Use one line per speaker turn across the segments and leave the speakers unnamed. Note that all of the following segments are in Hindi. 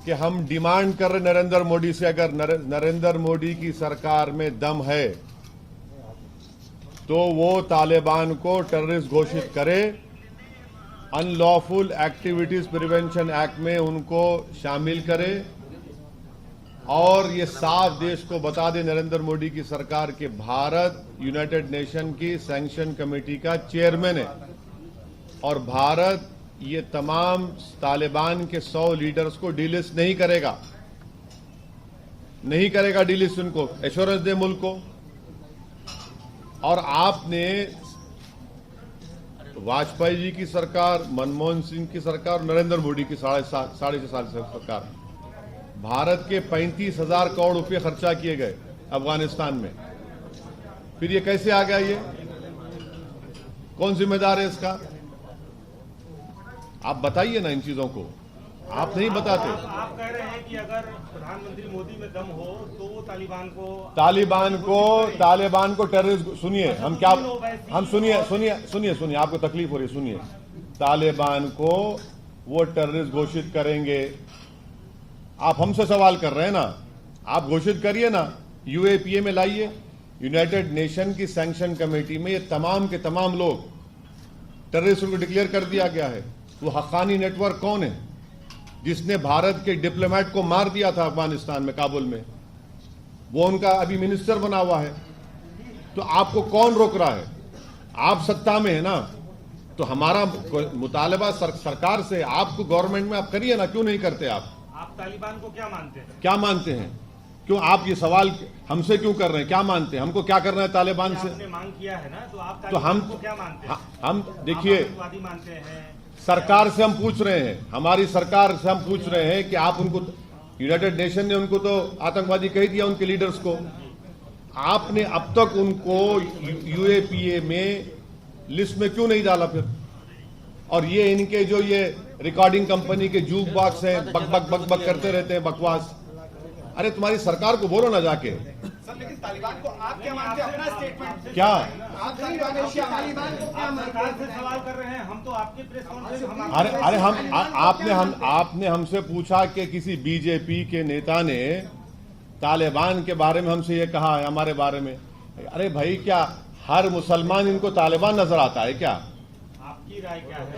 कि हम डिमांड कर रहे नरेंद्र मोदी से, अगर नरेंद्र मोदी की सरकार में दम है तो वो तालिबान को टेररिस्ट घोषित करे, अनलॉफुल एक्टिविटीज प्रिवेंशन एक्ट में उनको शामिल करे और ये साफ देश को बता दे नरेंद्र मोदी की सरकार के भारत यूनाइटेड नेशन की सैंक्शन कमेटी का चेयरमैन है और भारत ये तमाम तालिबान के 100 लीडर्स को डिलिस्ट नहीं करेगा डिलिस्ट, उनको एश्योरेंस दे मुल्क को। और आपने वाजपेयी जी की सरकार, मनमोहन सिंह की सरकार, नरेंद्र मोदी की साढ़े छह साल से सरकार, भारत के 35,000 करोड़ रुपए खर्चा किए गए अफगानिस्तान में। फिर ये कैसे आ गया? ये कौन जिम्मेदार है इसका? आप बताइए ना इन चीजों को, आप नहीं बताते।
आप कह रहे हैं कि अगर प्रधानमंत्री मोदी में दम हो तो वो
तालिबान को टेररिस्ट, सुनिए हम क्या, हम सुनिए आपको तकलीफ हो रही है, सुनिए। तालिबान को वो टेररिस्ट घोषित करेंगे। आप हमसे सवाल कर रहे हैं ना, आप घोषित करिए ना, यूएपीए में लाइए, यूनाइटेड नेशन की सैंक्शन कमेटी में ये तमाम के तमाम लोग टेररिस्ट को डिक्लेयर कर दिया गया है। वो हक्कानी नेटवर्क कौन है जिसने भारत के डिप्लोमेट को मार दिया था अफगानिस्तान में, काबुल में? वो उनका अभी मिनिस्टर बना हुआ है। तो आपको कौन रोक रहा है? आप सत्ता में है ना, तो हमारा मुतालबा सरकार से, आपको गवर्नमेंट में आप करिए ना, क्यों नहीं करते आप
तालिबान को क्या मानते हैं?
क्या मानते हैं? क्यों आप ये सवाल हमसे क्यों कर रहे हैं? क्या मानते हैं? हमको क्या करना है तालिबान से?
आपने मांग किया है ना, तो आप
तो हम
को क्या मानते हैं?
हम देखिए,
आतंकवादी मानते हैं?
सरकार से हम पूछ रहे हैं, हमारी सरकार से हम पूछ रहे हैं कि आप उनको, यूनाइटेड नेशन ने उनको तो आतंकवादी कह दिया, उनके लीडर्स को। आपने अब तक उनको यूएपीए में लिस्ट में क्यों नहीं डाला फिर? और ये इनके जो ये रिकॉर्डिंग कंपनी के जूक बॉक्स हैं, बक करते रहते हैं बकवास। अरे तुम्हारी सरकार को बोलो ना जाके।
सर लेकिन तालिबान को आप क्या मानते हैं? अपना स्टेटमेंट
क्या
आप तालिबान को क्या
सरकार से सवाल कर रहे हैं, हम तो आपके प्रेस कॉन्फ्रेंस।
अरे आपने हमसे पूछा कि किसी बीजेपी के नेता ने तालिबान के बारे में हमसे ये कहा है हमारे बारे में। अरे भाई, क्या हर मुसलमान इनको तालिबान नजर आता है क्या?
आपकी राय क्या है?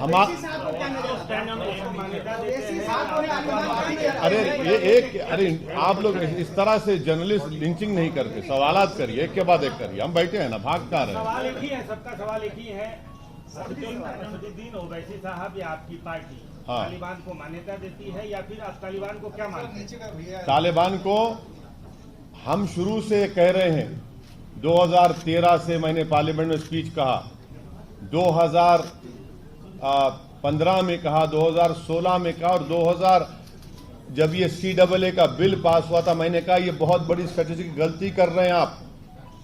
अरे आप लोग इस तरह से जर्नलिस्ट लिंचिंग नहीं करते, सवालात करिए, एक के बाद एक करिए। हम बैठे हैं ना, भाग कहाँ रहे हैं?
सवाल एक ही है, सबका सवाल एक ही है। असदुद्दीन ओवैसी साहब या आपकी पार्टी तालिबान को मान्यता देती है या फिर आप तालिबान को क्या मानते हैं?
तालिबान को हम शुरू से कह रहे हैं, 2013 से मैंने पार्लियामेंट में स्पीच कहा, 2015 में कहा, 2016 में कहा, और 2000 जब ये CAA का बिल पास हुआ था, मैंने कहा ये बहुत बड़ी स्ट्रेटेजिक गलती कर रहे हैं आप।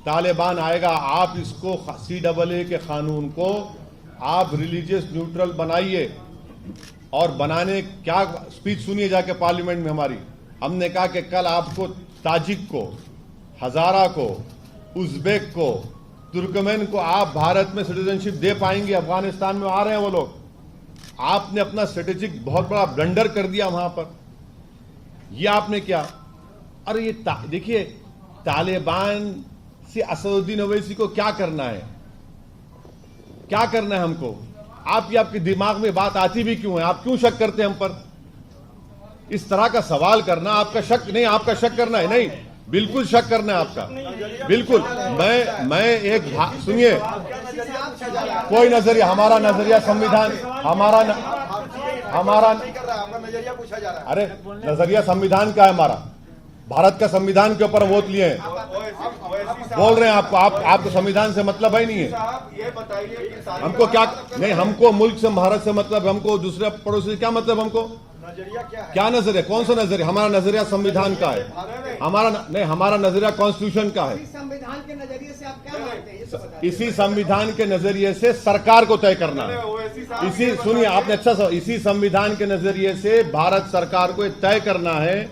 तालिबान आएगा, आप इसको CAA के कानून को आप रिलीजियस न्यूट्रल बनाइए। और बनाने क्या स्पीच सुनिए जाके पार्लियामेंट में हमारी। हमने कहा कि कल आपको ताजिक को, हजारा को, उज्बेक को, तुर्कमेन को आप भारत में सिटीजनशिप दे पाएंगे? अफगानिस्तान में आ रहे हैं वो लोग। आपने अपना स्ट्रेटेजिक बहुत बड़ा ब्लंडर कर दिया वहां पर। ये आपने क्या? अरे ये देखिए, तालिबान से असदुद्दीन ओवैसी को क्या करना है? क्या करना है हमको? आपके दिमाग में बात आती भी क्यों है? आप क्यों शक करते हैं हम पर? इस तरह का सवाल करना आपका शक नहीं, आपका शक करना है नहीं, बिल्कुल शक करना है आपका, बिल्कुल। मैं एक सुनिए, कोई नजरिया, हमारा नजरिया संविधान, हमारा
नजरिया पूछा जा रहा है।
अरे नजरिया संविधान का है हमारा, भारत का संविधान के ऊपर हम वोट लिए हैं। बोल रहे हैं आपको, आपको संविधान से मतलब ही नहीं है।
ये बताइए कि
हमको क्या नहीं, हमको मुल्क से, भारत से मतलब, हमको दूसरे पड़ोसी से क्या मतलब? हमको
नजरिया
क्या नजरिया? कौन सा नजरिया? हमारा नजरिया संविधान का है, हमारा नजरिया कॉन्स्टिट्यूशन का है।
संविधान के नजरिए से आप क्या मानते हैं?
इसी संविधान के नजरिए से सरकार को तय करना है। इसी, सुनिए आपने अच्छा सा, इसी संविधान के नजरिए से भारत सरकार को तय करना है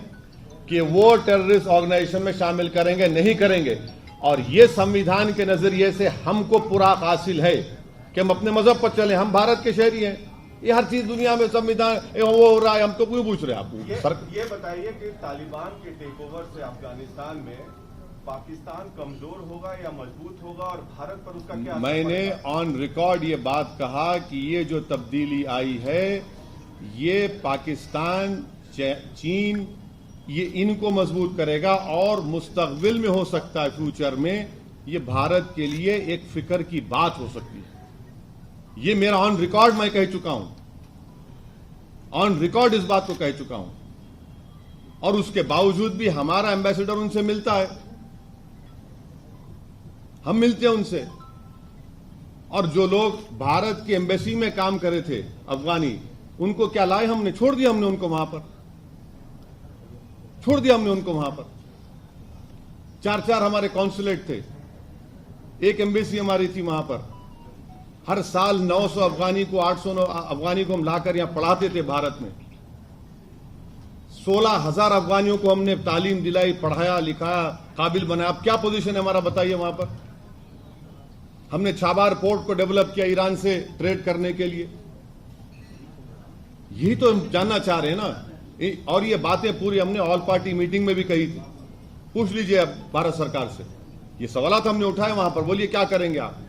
कि वो टेररिस्ट ऑर्गेनाइजेशन में शामिल करेंगे नहीं करेंगे। और ये संविधान के नजरिए से हमको पूरा हासिल है कि हम अपने मजहब पर चले, हम भारत के शहरी हैं, ये हर चीज दुनिया में संविधान वो हो रहा है, हम तो क्यों पूछ रहे हैं आप
ये बताइए कि तालिबान के टेक ओवर से अफगानिस्तान में पाकिस्तान कमजोर होगा या मजबूत होगा और भारत पर उसका क्या असर
मैंने
पड़ेगा?
ऑन रिकॉर्ड ये बात कहा कि ये जो तब्दीली आई है ये पाकिस्तान, चीन, ये इनको मजबूत करेगा और मुस्तकबिल में हो सकता है, फ्यूचर में ये भारत के लिए एक फिक्र की बात हो सकती है। ये मेरा ऑन रिकॉर्ड मैं कह चुका हूं, ऑन रिकॉर्ड इस बात को कह चुका हूं, और उसके बावजूद भी हमारा एम्बेसडर उनसे मिलता है, हम मिलते हैं उनसे। और जो लोग भारत की एम्बेसी में काम करे थे अफगानी, उनको क्या लाए हमने, छोड़ दिया हमने उनको वहां पर, छोड़ दिया हमने उनको वहां पर। 4 हमारे कॉन्सुलेट थे, एक एम्बेसी हमारी थी वहां पर। हर साल 900 अफगानी को 800 अफगानी को हम लाकर यहां पढ़ाते थे भारत में। 16,000 अफगानियों को हमने तालीम दिलाई, पढ़ाया, लिखाया, काबिल बनाया। अब क्या पोजीशन है हमारा बताइए वहां पर। हमने छाबार पोर्ट को डेवलप किया ईरान से ट्रेड करने के लिए। यही तो हम जानना चाह रहे हैं ना। और ये बातें पूरी हमने ऑल पार्टी मीटिंग में भी कही थी। पूछ लीजिए अब भारत सरकार से, ये सवालात हमने उठाए वहां पर। बोलिए क्या करेंगे आप?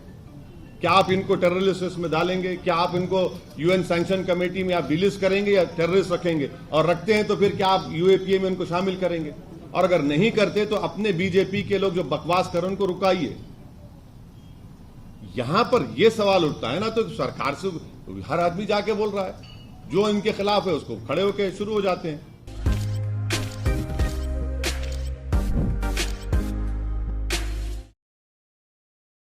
क्या आप इनको टेररिस्ट लिस्ट में डालेंगे? क्या आप इनको यूएन सैंक्शन कमेटी में आप डिलिस्ट करेंगे या टेररिस्ट रखेंगे? और रखते हैं तो फिर क्या आप यूएपीए में उनको शामिल करेंगे? और अगर नहीं करते तो अपने बीजेपी के लोग जो बकवास कर रहे हैं उनको रुकाइए। यहां पर यह सवाल उठता है ना, तो सरकार से हर आदमी जाके बोल रहा है, जो इनके खिलाफ है उसको खड़े होकर शुरू हो जाते हैं।